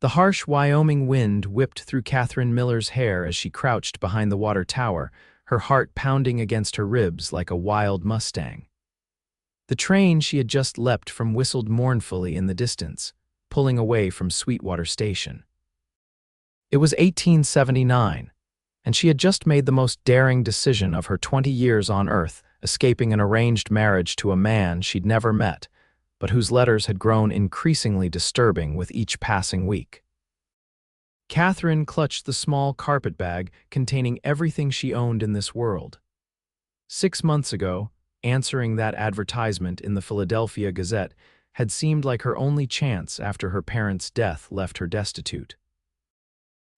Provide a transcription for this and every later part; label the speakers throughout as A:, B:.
A: The harsh Wyoming wind whipped through Katherine Miller's hair as she crouched behind the water tower, her heart pounding against her ribs like a wild Mustang. The train she had just leapt from whistled mournfully in the distance, pulling away from Sweetwater Station. It was 1879, and she had just made the most daring decision of her 20 years on Earth, escaping an arranged marriage to a man she'd never met, but whose letters had grown increasingly disturbing with each passing week. Katherine clutched the small carpet bag containing everything she owned in this world. 6 months ago, answering that advertisement in the Philadelphia Gazette had seemed like her only chance after her parents' death left her destitute.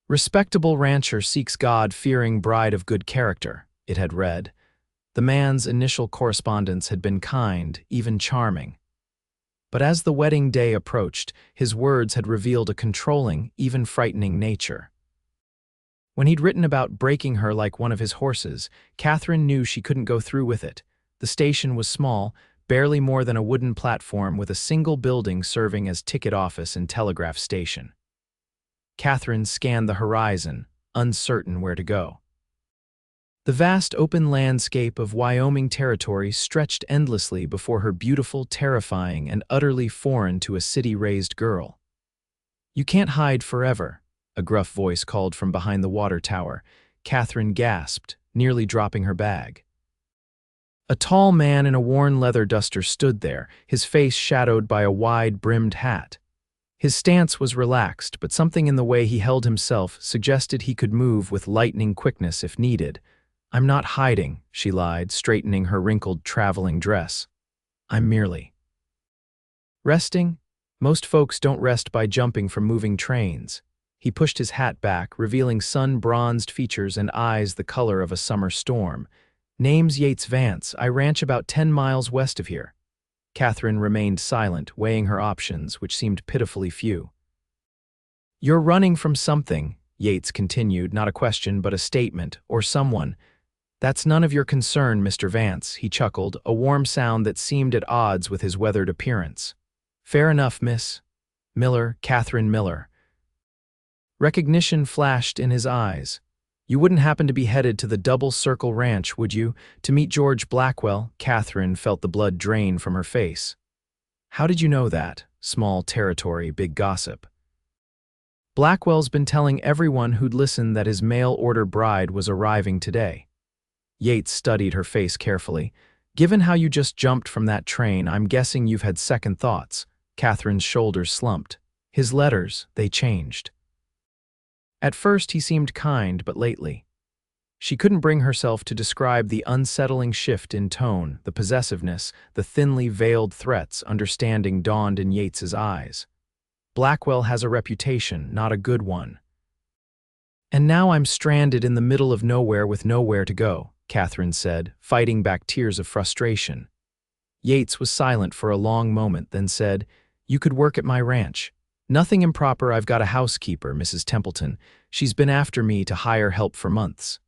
A: "Respectable rancher seeks God-fearing bride of good character," it had read. The man's initial correspondence had been kind, even charming. But as the wedding day approached, his words had revealed a controlling, even frightening nature. When he'd written about breaking her like one of his horses, Katherine knew she couldn't go through with it. The station was small, barely more than a wooden platform with a single building serving as ticket office and telegraph station. Katherine scanned the horizon, uncertain where to go. The vast open landscape of Wyoming territory stretched endlessly before her, beautiful, terrifying, and utterly foreign to a city-raised girl. "You can't hide forever," a gruff voice called from behind the water tower. Katherine gasped, nearly dropping her bag. A tall man in a worn leather duster stood there, his face shadowed by a wide-brimmed hat. His stance was relaxed, but something in the way he held himself suggested he could move with lightning quickness if needed. "I'm not hiding," she lied, straightening her wrinkled traveling dress. "I'm merely resting. Most folks don't rest by jumping from moving trains." He pushed his hat back, revealing sun-bronzed features and eyes the color of a summer storm. "Name's Yates Vance. I ranch about 10 miles west of here." Katherine remained silent, weighing her options, which seemed pitifully few. "You're running from something," Yates continued, not a question but a statement, "or someone. That's none of your concern, Mr. Vance," he chuckled, a warm sound that seemed at odds with his weathered appearance. "Fair enough, Miss Miller, Katherine Miller." Recognition flashed in his eyes. "You wouldn't happen to be headed to the Double Circle Ranch, would you, to meet George Blackwell?" Katherine felt the blood drain from her face. "How did you know that? Small territory, big gossip." "Blackwell's been telling everyone who'd listen that his mail-order bride was arriving today." Yates studied her face carefully. "Given how you just jumped from that train, I'm guessing you've had second thoughts." Katherine's shoulders slumped. "His letters, they changed. At first he seemed kind, but lately." She couldn't bring herself to describe the unsettling shift in tone, the possessiveness, the thinly veiled threats. Understanding dawned in Yates's eyes. "Blackwell has a reputation, not a good one. And now I'm stranded in the middle of nowhere with nowhere to go," Katherine said, fighting back tears of frustration. Yates was silent for a long moment, then said, "You could work at my ranch. Nothing improper. I've got a housekeeper, Mrs. Templeton. She's been after me to hire help for months.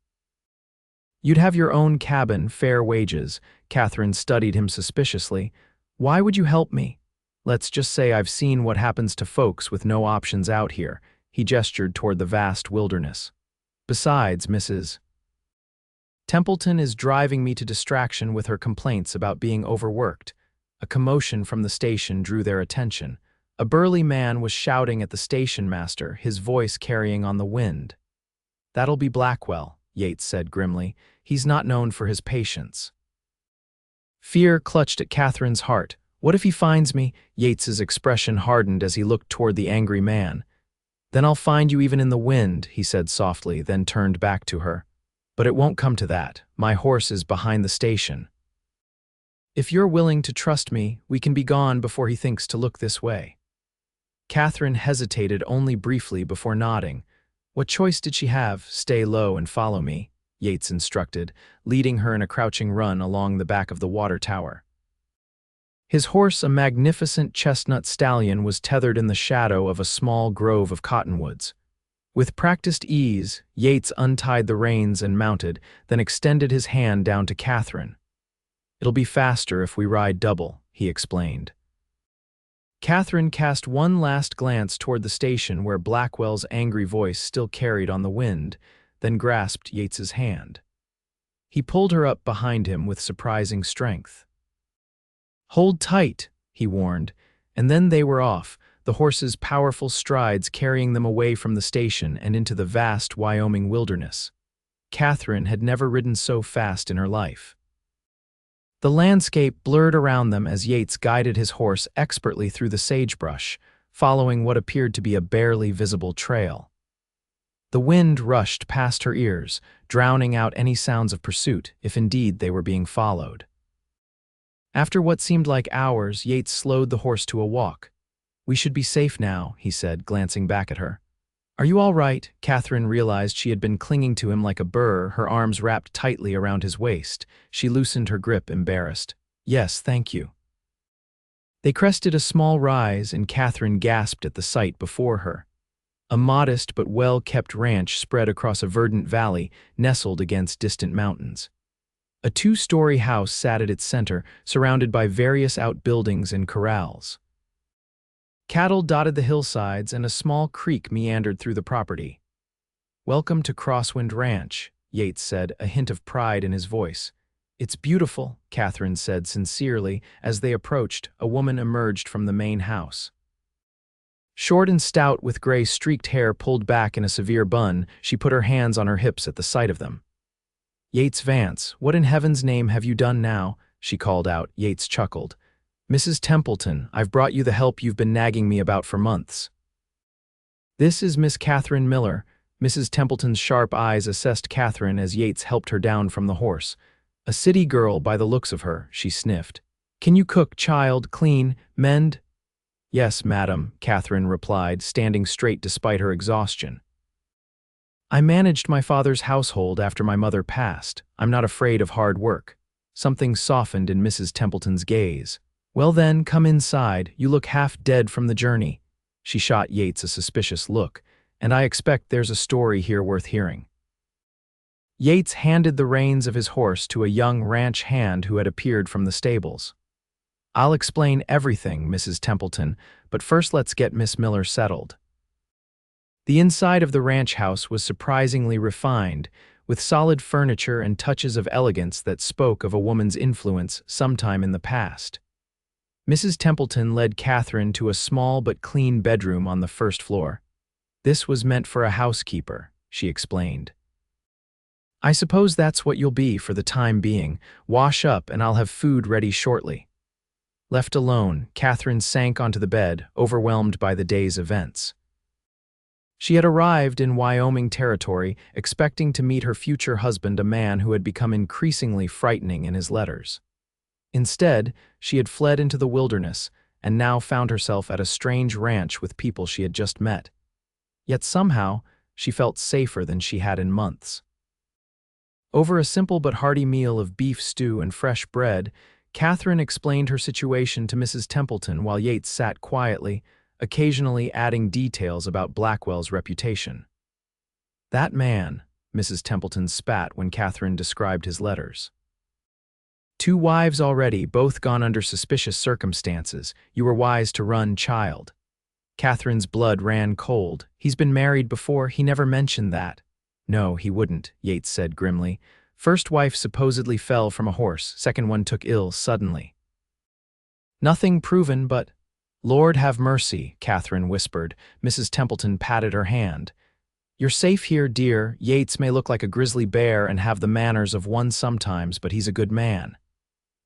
A: You'd have your own cabin, fair wages." Katherine studied him suspiciously. "Why would you help me?" "Let's just say I've seen what happens to folks with no options out here." He gestured toward the vast wilderness. "Besides, Mrs. Templeton is driving me to distraction with her complaints about being overworked." A commotion from the station drew their attention. A burly man was shouting at the station master, his voice carrying on the wind. "That'll be Blackwell," Yates said grimly. "He's not known for his patience." Fear clutched at Katherine's heart. "What if he finds me?" Yates's expression hardened as he looked toward the angry man. "Then I'll find you even in the wind," he said softly, then turned back to her. "But it won't come to that. My horse is behind the station. If you're willing to trust me, we can be gone before he thinks to look this way." Katherine hesitated only briefly before nodding. What choice did she have? "Stay low and follow me," Yates instructed, leading her in a crouching run along the back of the water tower. His horse, a magnificent chestnut stallion, was tethered in the shadow of a small grove of cottonwoods. With practiced ease, Yates untied the reins and mounted, then extended his hand down to Katherine. "It'll be faster if we ride double," he explained. Katherine cast one last glance toward the station where Blackwell's angry voice still carried on the wind, then grasped Yates's hand. He pulled her up behind him with surprising strength. "Hold tight," he warned, and then they were off, the horses' powerful strides carrying them away from the station and into the vast Wyoming wilderness. Katherine had never ridden so fast in her life. The landscape blurred around them as Yates guided his horse expertly through the sagebrush, following what appeared to be a barely visible trail. The wind rushed past her ears, drowning out any sounds of pursuit, if indeed they were being followed. After what seemed like hours, Yates slowed the horse to a walk. "We should be safe now," he said, glancing back at her. "Are you all right?" Katherine realized she had been clinging to him like a burr, her arms wrapped tightly around his waist. She loosened her grip, embarrassed. "Yes, thank you." They crested a small rise, and Katherine gasped at the sight before her. A modest but well-kept ranch spread across a verdant valley, nestled against distant mountains. A two-story house sat at its center, surrounded by various outbuildings and corrals. Cattle dotted the hillsides, and a small creek meandered through the property. "Welcome to Crosswind Ranch," Yates said, a hint of pride in his voice. "It's beautiful," Katherine said sincerely. As they approached, a woman emerged from the main house. Short and stout, with gray streaked hair pulled back in a severe bun, she put her hands on her hips at the sight of them. "Yates Vance, what in heaven's name have you done now?" she called out. Yates chuckled. "Mrs. Templeton, I've brought you the help you've been nagging me about for months." "This is Miss Katherine Miller." Mrs. Templeton's sharp eyes assessed Katherine as Yates helped her down from the horse. "A city girl by the looks of her," she sniffed. "Can you cook, child, clean, mend?" "Yes, madam," Katherine replied, standing straight despite her exhaustion. "I managed my father's household after my mother passed. I'm not afraid of hard work." Something softened in Mrs. Templeton's gaze. "Well then, come inside. You look half dead from the journey." She shot Yates a suspicious look. "And I expect there's a story here worth hearing." Yates handed the reins of his horse to a young ranch hand who had appeared from the stables. "I'll explain everything, Mrs. Templeton, but first let's get Miss Miller settled." The inside of the ranch house was surprisingly refined, with solid furniture and touches of elegance that spoke of a woman's influence sometime in the past. Mrs. Templeton led Katherine to a small but clean bedroom on the first floor. "This was meant for a housekeeper," she explained. "I suppose that's what you'll be for the time being. Wash up and I'll have food ready shortly." Left alone, Katherine sank onto the bed, overwhelmed by the day's events. She had arrived in Wyoming territory, expecting to meet her future husband, a man who had become increasingly frightening in his letters. Instead, she had fled into the wilderness and now found herself at a strange ranch with people she had just met. Yet somehow, she felt safer than she had in months. Over a simple but hearty meal of beef stew and fresh bread, Katherine explained her situation to Mrs. Templeton while Yates sat quietly, occasionally adding details about Blackwell's reputation. "That man," Mrs. Templeton spat when Katherine described his letters. "2 wives already, both gone under suspicious circumstances. You were wise to run, child." Katherine's blood ran cold. "He's been married before. He never mentioned that." "No, he wouldn't," Yates said grimly. "First wife supposedly fell from a horse. Second one took ill suddenly. Nothing proven, but—" "Lord have mercy," Katherine whispered. Mrs. Templeton patted her hand. "You're safe here, dear. Yates may look like a grizzly bear and have the manners of one sometimes, but he's a good man."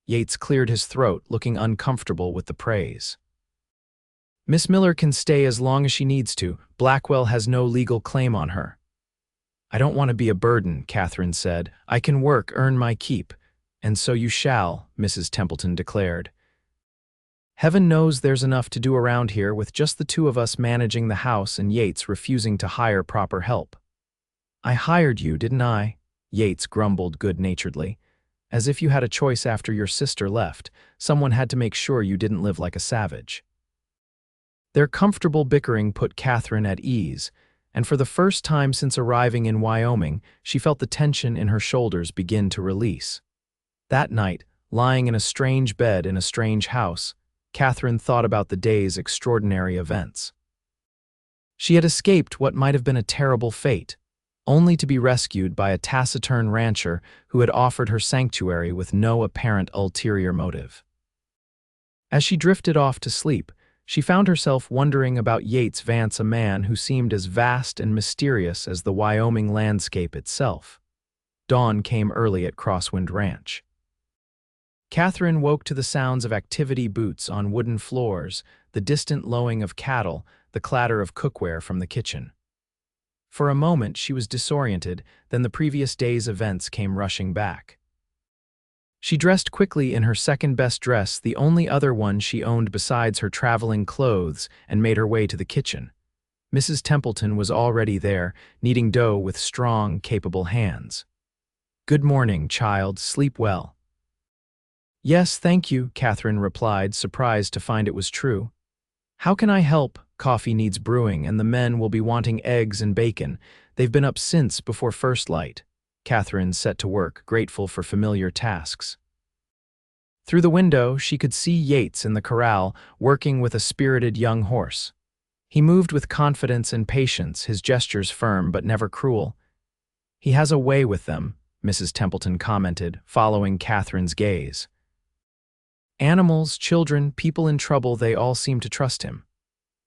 A: Yates cleared his throat, looking uncomfortable with the praise. "Miss Miller can stay as long as she needs to. Blackwell has no legal claim on her." "I don't want to be a burden," Katherine said. "I can work, earn my keep." "And so you shall," Mrs. Templeton declared. "Heaven knows there's enough to do around here with just the 2 of us managing the house and Yates refusing to hire proper help." "I hired you, didn't I?" Yates grumbled good-naturedly. "As if you had a choice after your sister left. Someone had to make sure you didn't live like a savage." Their comfortable bickering put Katherine at ease, and for the first time since arriving in Wyoming, she felt the tension in her shoulders begin to release. That night, lying in a strange bed in a strange house, Katherine thought about the day's extraordinary events. She had escaped what might have been a terrible fate, only to be rescued by a taciturn rancher who had offered her sanctuary with no apparent ulterior motive. As she drifted off to sleep, she found herself wondering about Yates Vance, a man who seemed as vast and mysterious as the Wyoming landscape itself. Dawn came early at Crosswind Ranch. Katherine woke to the sounds of activity boots on wooden floors, the distant lowing of cattle, the clatter of cookware from the kitchen. For a moment she was disoriented, then the previous day's events came rushing back. She dressed quickly in her second-best dress, the only other one she owned besides her traveling clothes, and made her way to the kitchen. Mrs. Templeton was already there, kneading dough with strong, capable hands. "Good morning, child. Sleep well." "Yes, thank you," Katherine replied, surprised to find it was true. "How can I help? Coffee needs brewing, and the men will be wanting eggs and bacon. They've been up since before first light." Katherine set to work, grateful for familiar tasks. Through the window, she could see Yates in the corral, working with a spirited young horse. He moved with confidence and patience, his gestures firm but never cruel. "He has a way with them," Mrs. Templeton commented, following Katherine's gaze. "Animals, children, people in trouble, they all seem to trust him."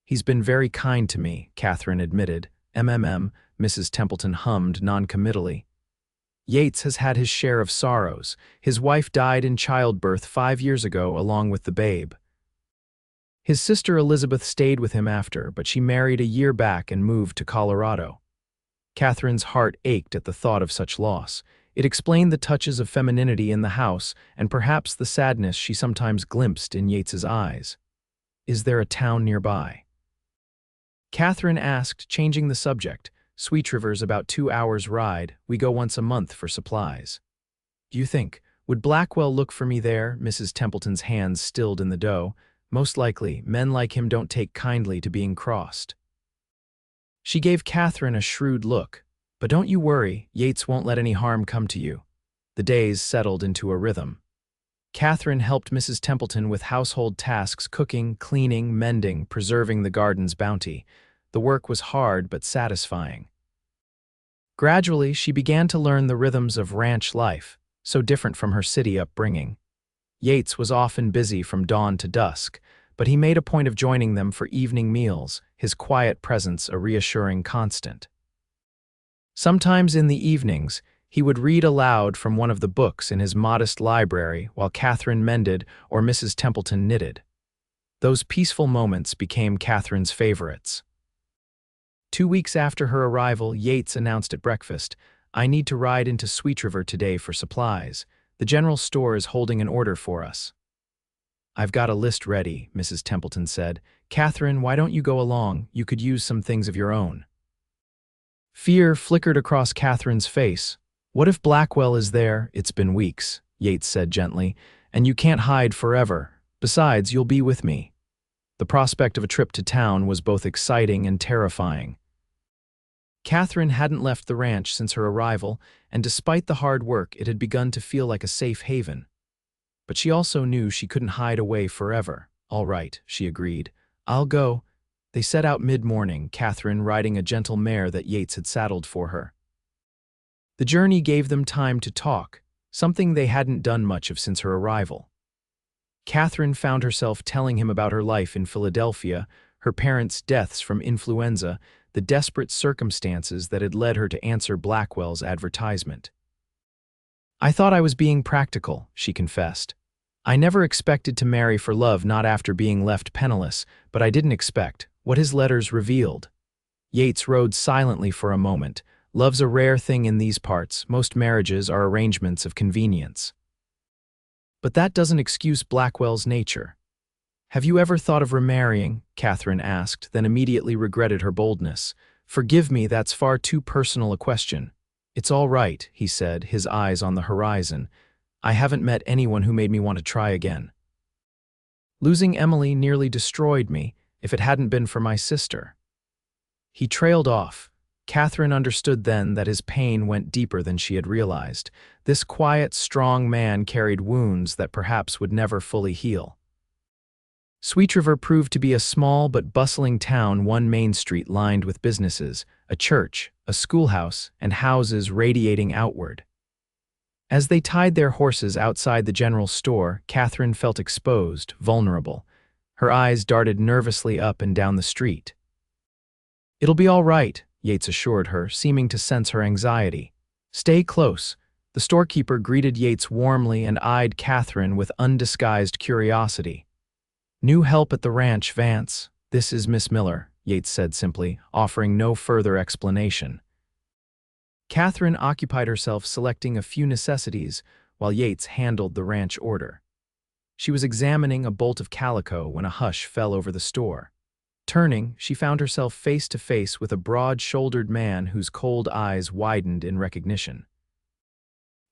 A: "He's been very kind to me," Katherine admitted. Mrs. Templeton hummed noncommittally. "Yates has had his share of sorrows. His wife died in childbirth 5 years ago along with the babe. His sister Elizabeth stayed with him after, but she married a year back and moved to Colorado." Katherine's heart ached at the thought of such loss. It explained the touches of femininity in the house and perhaps the sadness she sometimes glimpsed in Yates's eyes. "Is there a town nearby?" Katherine asked, changing the subject. "Sweet River's about 2 hours' ride. We go once a month for supplies." "Do you think, would Blackwell look for me there?" Mrs. Templeton's hands stilled in the dough. "Most likely, men like him don't take kindly to being crossed." She gave Katherine a shrewd look. "But don't you worry, Yates won't let any harm come to you." The days settled into a rhythm. Katherine helped Mrs. Templeton with household tasks, cooking, cleaning, mending, preserving the garden's bounty. The work was hard but satisfying. Gradually, she began to learn the rhythms of ranch life, so different from her city upbringing. Yates was often busy from dawn to dusk, but he made a point of joining them for evening meals, his quiet presence a reassuring constant. Sometimes in the evenings, he would read aloud from one of the books in his modest library while Katherine mended or Mrs. Templeton knitted. Those peaceful moments became Katherine's favorites. 2 weeks after her arrival, Yates announced at breakfast, "I need to ride into Sweet River today for supplies. The general store is holding an order for us." "I've got a list ready," Mrs. Templeton said. "Katherine, why don't you go along? You could use some things of your own." Fear flickered across Katherine's face. "What if Blackwell is there?" "It's been weeks," Yates said gently, "and you can't hide forever. Besides, you'll be with me." The prospect of a trip to town was both exciting and terrifying. Katherine hadn't left the ranch since her arrival, and despite the hard work, it had begun to feel like a safe haven. But she also knew she couldn't hide away forever. "All right," she agreed. "I'll go." They set out mid-morning, Katherine riding a gentle mare that Yates had saddled for her. The journey gave them time to talk, something they hadn't done much of since her arrival. Katherine found herself telling him about her life in Philadelphia, her parents' deaths from influenza, the desperate circumstances that had led her to answer Blackwell's advertisement. "I thought I was being practical," she confessed. "I never expected to marry for love, not after being left penniless, but I didn't expect what his letters revealed." Yates rode silently for a moment. "Love's a rare thing in these parts. Most marriages are arrangements of convenience." "But that doesn't excuse Blackwell's nature." "Have you ever thought of remarrying?" Katherine asked, then immediately regretted her boldness. "Forgive me, that's far too personal a question." "It's all right," he said, his eyes on the horizon. "I haven't met anyone who made me want to try again. Losing Emily nearly destroyed me, if it hadn't been for my sister." He trailed off. Katherine understood then that his pain went deeper than she had realized. This quiet, strong man carried wounds that perhaps would never fully heal. Sweet River proved to be a small but bustling town, one main street lined with businesses, a church, a schoolhouse, and houses radiating outward. As they tied their horses outside the general store, Katherine felt exposed, vulnerable. Her eyes darted nervously up and down the street. "It'll be all right," Yates assured her, seeming to sense her anxiety. "Stay close." The storekeeper greeted Yates warmly and eyed Katherine with undisguised curiosity. "New help at the ranch, Vance. This is Miss Miller," Yates said simply, offering no further explanation. Katherine occupied herself selecting a few necessities while Yates handled the ranch order. She was examining a bolt of calico when a hush fell over the store. Turning, she found herself face to face with a broad-shouldered man whose cold eyes widened in recognition.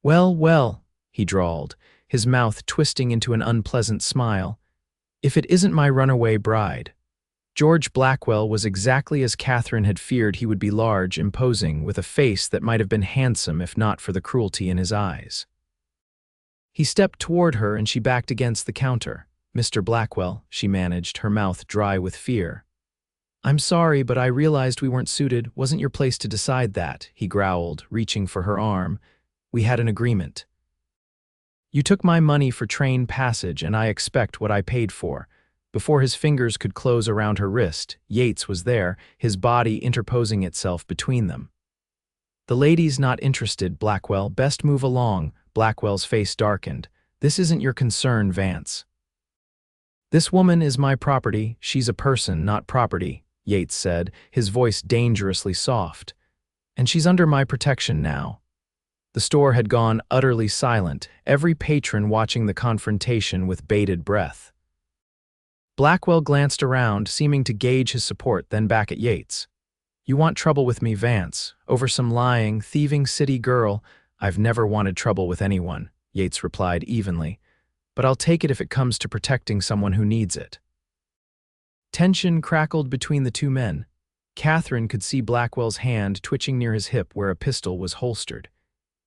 A: "Well, well," he drawled, his mouth twisting into an unpleasant smile. "If it isn't my runaway bride." George Blackwell was exactly as Katherine had feared he would be: large, imposing, with a face that might have been handsome if not for the cruelty in his eyes. He stepped toward her and she backed against the counter. "Mr. Blackwell," she managed, her mouth dry with fear. "I'm sorry, but I realized we weren't suited. Wasn't your place to decide that," he growled, reaching for her arm. "We had an agreement. You took my money for train passage and I expect what I paid for." Before his fingers could close around her wrist, Yates was there, his body interposing itself between them. "The lady's not interested, Blackwell. Best move along." Blackwell's face darkened. "This isn't your concern, Vance." "This woman is my property. She's a person, not property," Yates said, his voice dangerously soft. "And she's under my protection now." The store had gone utterly silent, every patron watching the confrontation with bated breath. Blackwell glanced around, seeming to gauge his support, then back at Yates. "You want trouble with me, Vance, over some lying, thieving city girl?" "I've never wanted trouble with anyone," Yates replied evenly, "but I'll take it if it comes to protecting someone who needs it." Tension crackled between the two men. Katherine could see Blackwell's hand twitching near his hip where a pistol was holstered.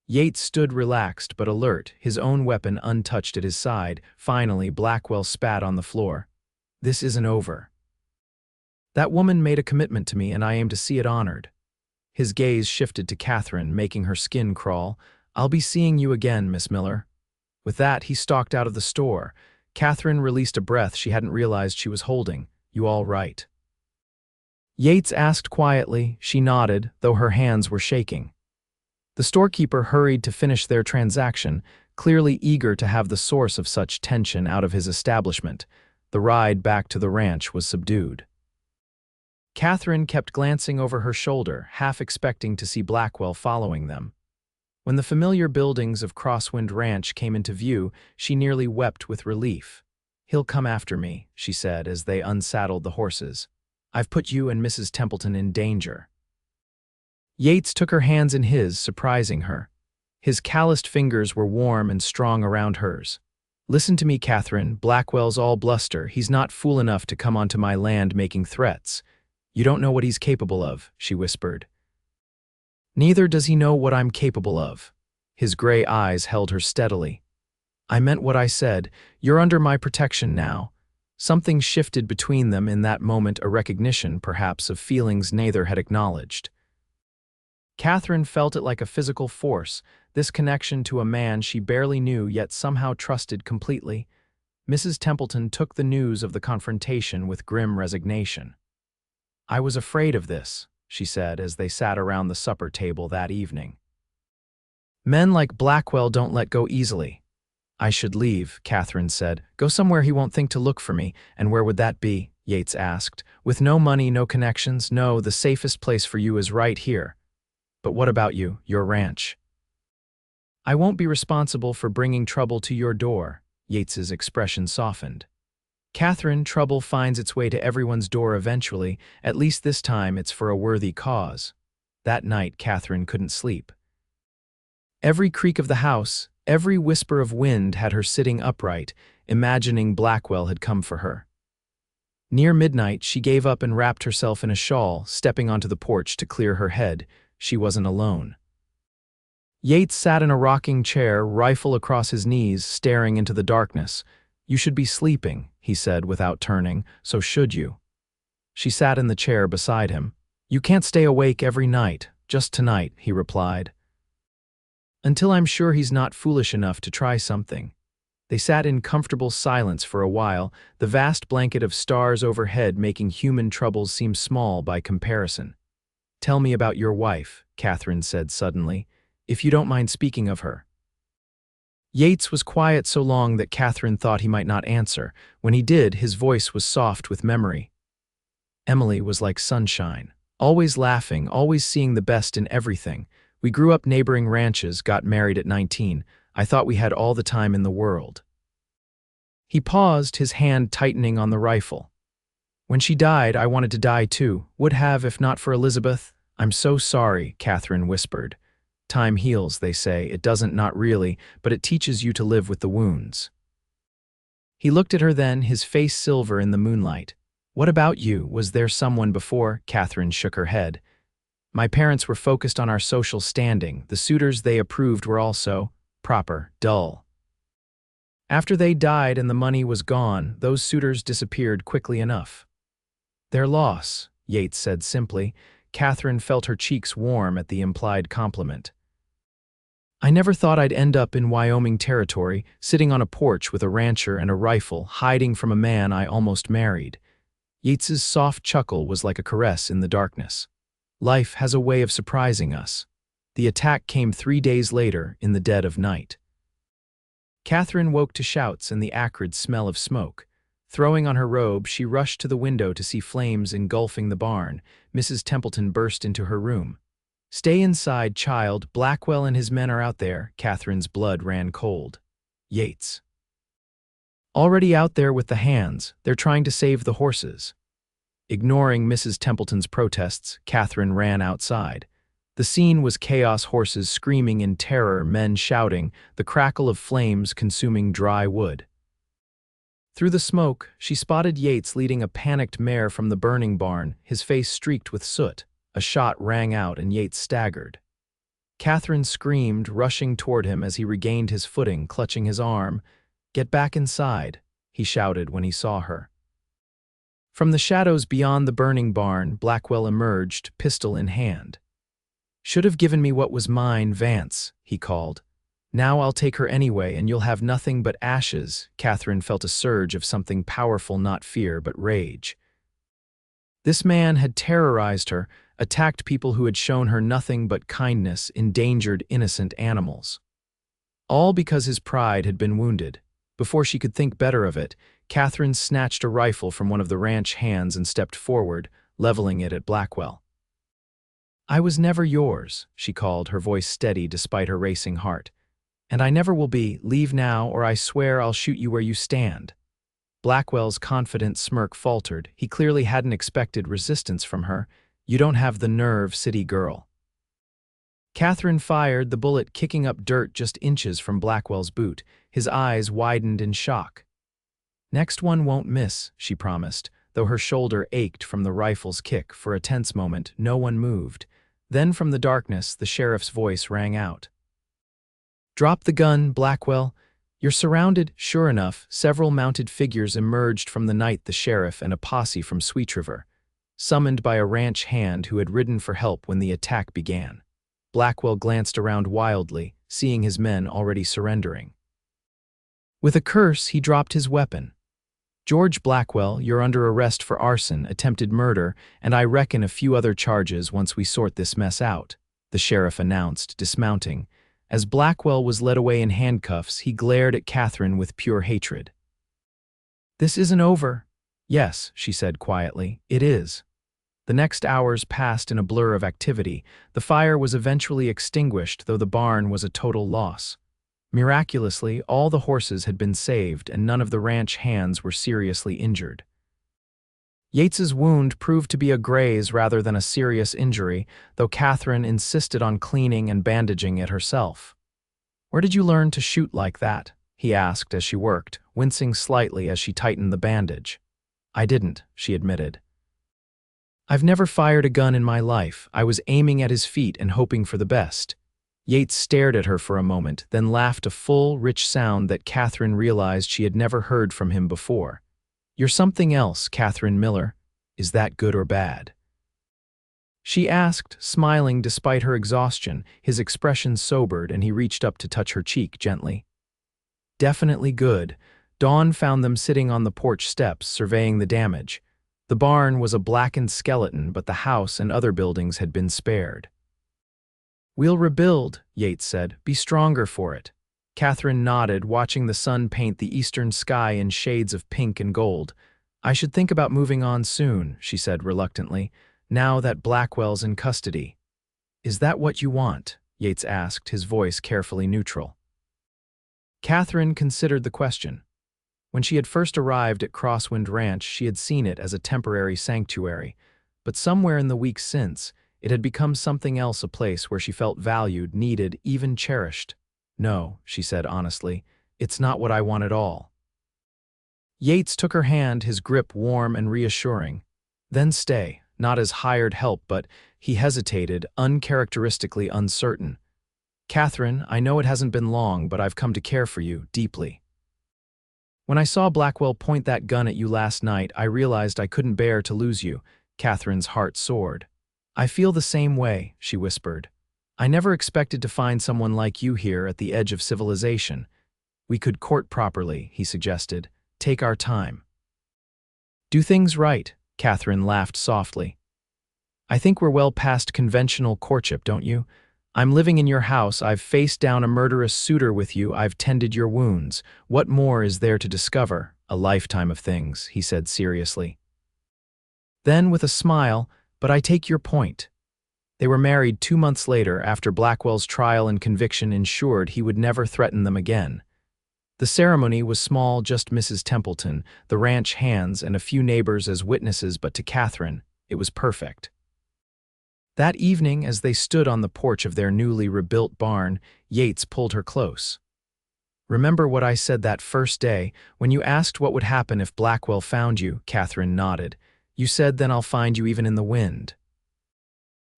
A: Yates stood relaxed but alert, his own weapon untouched at his side. Finally, Blackwell spat on the floor. "This isn't over. That woman made a commitment to me and I aim to see it honored." His gaze shifted to Katherine, making her skin crawl. "I'll be seeing you again, Miss Miller." With that, he stalked out of the store. Katherine released a breath she hadn't realized she was holding. "You all right?" Yates asked quietly. She nodded, though her hands were shaking. The storekeeper hurried to finish their transaction, clearly eager to have the source of such tension out of his establishment. The ride back to the ranch was subdued. Katherine kept glancing over her shoulder, half expecting to see Blackwell following them. When the familiar buildings of Crosswind Ranch came into view, she nearly wept with relief. "He'll come after me," she said as they unsaddled the horses. "I've put you and Mrs. Templeton in danger." Yates took her hands in his, surprising her. His calloused fingers were warm and strong around hers. "Listen to me, Katherine. Blackwell's all bluster. He's not fool enough to come onto my land making threats. You don't know what he's capable of," she whispered. "Neither does he know what I'm capable of." His gray eyes held her steadily. "I meant what I said. You're under my protection now." Something shifted between them in that moment, a recognition, perhaps, of feelings neither had acknowledged. Katherine felt it like a physical force, this connection to a man she barely knew yet somehow trusted completely. Mrs. Templeton took the news of the confrontation with grim resignation. "I was afraid of this," she said as they sat around the supper table that evening. "Men like Blackwell don't let go easily." "I should leave," Katherine said. "Go somewhere he won't think to look for me." "And where would that be?" Yates asked. "With no money, no connections? No, the safest place for you is right here." "But what about you, your ranch?" "I won't be responsible for bringing trouble to your door." Yates's expression softened. "Katherine, trouble finds its way to everyone's door eventually. At least this time it's for a worthy cause." That night, Katherine couldn't sleep. Every creak of the house, every whisper of wind had her sitting upright, imagining Blackwell had come for her. Near midnight, she gave up and wrapped herself in a shawl, stepping onto the porch to clear her head. She wasn't alone. Yates sat in a rocking chair, rifle across his knees, staring into the darkness. You should be sleeping, he said without turning, so should you. She sat in the chair beside him. You can't stay awake every night, just tonight, he replied. Until I'm sure he's not foolish enough to try something. They sat in comfortable silence for a while, the vast blanket of stars overhead making human troubles seem small by comparison. Tell me about your wife, Katherine said suddenly, if you don't mind speaking of her. Yates was quiet so long that Katherine thought he might not answer. When he did, his voice was soft with memory. Emily was like sunshine, always laughing, always seeing the best in everything. We grew up neighboring ranches, got married at 19. I thought we had all the time in the world. He paused, his hand tightening on the rifle. When she died, I wanted to die too. Would have if not for Elizabeth. I'm so sorry, Katherine whispered. Time heals, they say. It doesn't, not really, but it teaches you to live with the wounds. He looked at her then, his face silver in the moonlight. What about you? Was there someone before? Katherine shook her head. My parents were focused on our social standing. The suitors they approved were also proper, dull. After they died and the money was gone, those suitors disappeared quickly enough. Their loss, Yates said simply. Katherine felt her cheeks warm at the implied compliment. I never thought I'd end up in Wyoming territory, sitting on a porch with a rancher and a rifle, hiding from a man I almost married. Yates's soft chuckle was like a caress in the darkness. Life has a way of surprising us. The attack came 3 days later, in the dead of night. Katherine woke to shouts and the acrid smell of smoke. Throwing on her robe, she rushed to the window to see flames engulfing the barn. Mrs. Templeton burst into her room. Stay inside, child. Blackwell and his men are out there. Katherine's blood ran cold. Yates. Already out there with the hands. They're trying to save the horses. Ignoring Mrs. Templeton's protests, Katherine ran outside. The scene was chaos, horses screaming in terror, men shouting, the crackle of flames consuming dry wood. Through the smoke, she spotted Yates leading a panicked mare from the burning barn, his face streaked with soot. A shot rang out and Yates staggered. Katherine screamed, rushing toward him as he regained his footing, clutching his arm. Get back inside, he shouted when he saw her. From the shadows beyond the burning barn, Blackwell emerged, pistol in hand. Should have given me what was mine, Vance, he called. Now I'll take her anyway, and you'll have nothing but ashes. Katherine felt a surge of something powerful, not fear, but rage. This man had terrorized her, attacked people who had shown her nothing but kindness, endangered innocent animals. All because his pride had been wounded. Before she could think better of it, Katherine snatched a rifle from one of the ranch hands and stepped forward, leveling it at Blackwell. I was never yours, she called, her voice steady despite her racing heart. And I never will be. Leave now, or I swear I'll shoot you where you stand. Blackwell's confident smirk faltered. He clearly hadn't expected resistance from her. You don't have the nerve, city girl. Katherine fired, the bullet kicking up dirt just inches from Blackwell's boot. His eyes widened in shock. Next one won't miss, she promised, though her shoulder ached from the rifle's kick. For a tense moment, no one moved. Then from the darkness, the sheriff's voice rang out. Drop the gun, Blackwell. You're surrounded. Sure enough, several mounted figures emerged from the night, the sheriff and a posse from Sweet River, summoned by a ranch hand who had ridden for help when the attack began. Blackwell glanced around wildly, seeing his men already surrendering. With a curse, he dropped his weapon. George Blackwell, you're under arrest for arson, attempted murder, and I reckon a few other charges once we sort this mess out, the sheriff announced, dismounting. As Blackwell was led away in handcuffs, he glared at Katherine with pure hatred. This isn't over. Yes, she said quietly, it is. The next hours passed in a blur of activity. The fire was eventually extinguished, though the barn was a total loss. Miraculously, all the horses had been saved, and none of the ranch hands were seriously injured. Yates's wound proved to be a graze rather than a serious injury, though Katherine insisted on cleaning and bandaging it herself. Where did you learn to shoot like that? He asked as she worked, wincing slightly as she tightened the bandage. I didn't, she admitted. I've never fired a gun in my life. I was aiming at his feet and hoping for the best. Yates stared at her for a moment, then laughed a full, rich sound that Katherine realized she had never heard from him before. "You're something else, Katherine Miller. Is that good or bad?" She asked, smiling despite her exhaustion. His expression sobered, and he reached up to touch her cheek gently. "Definitely good." Dawn found them sitting on the porch steps, surveying the damage. The barn was a blackened skeleton, but the house and other buildings had been spared. "We'll rebuild," Yates said. "Be stronger for it." Katherine nodded, watching the sun paint the eastern sky in shades of pink and gold. "I should think about moving on soon," she said reluctantly, "now that Blackwell's in custody." "Is that what you want?" Yates asked, his voice carefully neutral. Katherine considered the question. When she had first arrived at Crosswind Ranch, she had seen it as a temporary sanctuary, but somewhere in the weeks since, it had become something else, a place where she felt valued, needed, even cherished. "No," she said honestly, "it's not what I want at all." Yates took her hand, his grip warm and reassuring. "Then stay, not as hired help, but—" He hesitated, uncharacteristically uncertain. "Katherine, I know it hasn't been long, but I've come to care for you, deeply. When I saw Blackwell point that gun at you last night, I realized I couldn't bear to lose you." Katherine's heart soared. "I feel the same way," she whispered. "I never expected to find someone like you here at the edge of civilization. We could court properly," he suggested. "Take our time." "Do things right," Katherine laughed softly. "I think we're well past conventional courtship, don't you? I'm living in your house, I've faced down a murderous suitor with you, I've tended your wounds. What more is there to discover? A lifetime of things," he said seriously. Then, with a smile, "But I take your point." They were married 2 months later, after Blackwell's trial and conviction ensured he would never threaten them again. The ceremony was small, just Mrs. Templeton, the ranch hands, and a few neighbors as witnesses, but to Katherine, it was perfect. That evening, as they stood on the porch of their newly rebuilt barn, Yates pulled her close. "Remember what I said that first day, when you asked what would happen if Blackwell found you?" Katherine nodded. "You said, then I'll find you even in the wind."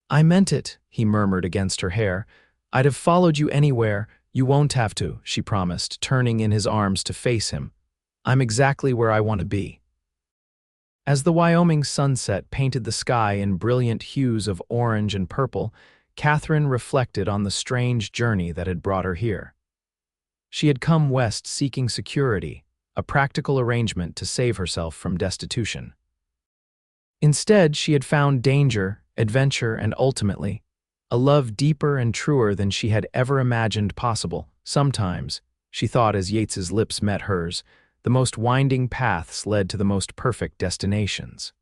A: "I meant it," he murmured against her hair. "I'd have followed you anywhere." "You won't have to," she promised, turning in his arms to face him. "I'm exactly where I want to be." As the Wyoming sunset painted the sky in brilliant hues of orange and purple, Katherine reflected on the strange journey that had brought her here. She had come west seeking security, a practical arrangement to save herself from destitution. Instead, she had found danger, adventure, and ultimately, a love deeper and truer than she had ever imagined possible. Sometimes, she thought as Yates's lips met hers, the most winding paths led to the most perfect destinations.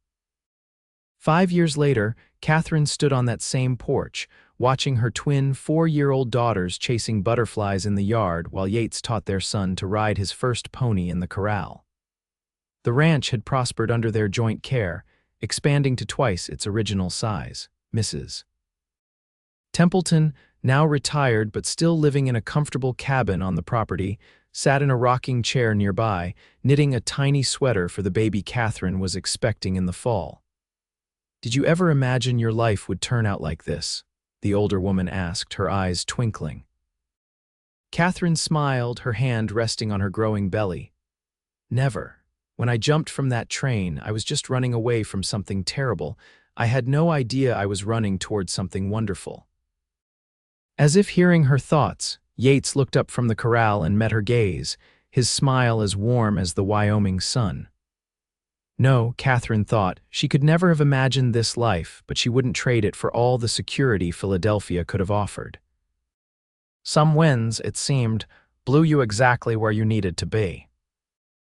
A: 5 years later, Katherine stood on that same porch, watching her twin 4-year-old daughters chasing butterflies in the yard while Yates taught their son to ride his first pony in the corral. The ranch had prospered under their joint care, expanding to twice its original size. Mrs. Templeton, now retired but still living in a comfortable cabin on the property, sat in a rocking chair nearby, knitting a tiny sweater for the baby Katherine was expecting in the fall. "Did you ever imagine your life would turn out like this?" the older woman asked, her eyes twinkling. Katherine smiled, her hand resting on her growing belly. "Never. When I jumped from that train, I was just running away from something terrible. I had no idea I was running towards something wonderful." As if hearing her thoughts, Yates looked up from the corral and met her gaze, his smile as warm as the Wyoming sun. No, Katherine thought, she could never have imagined this life, but she wouldn't trade it for all the security Philadelphia could have offered. Some winds, it seemed, blew you exactly where you needed to be.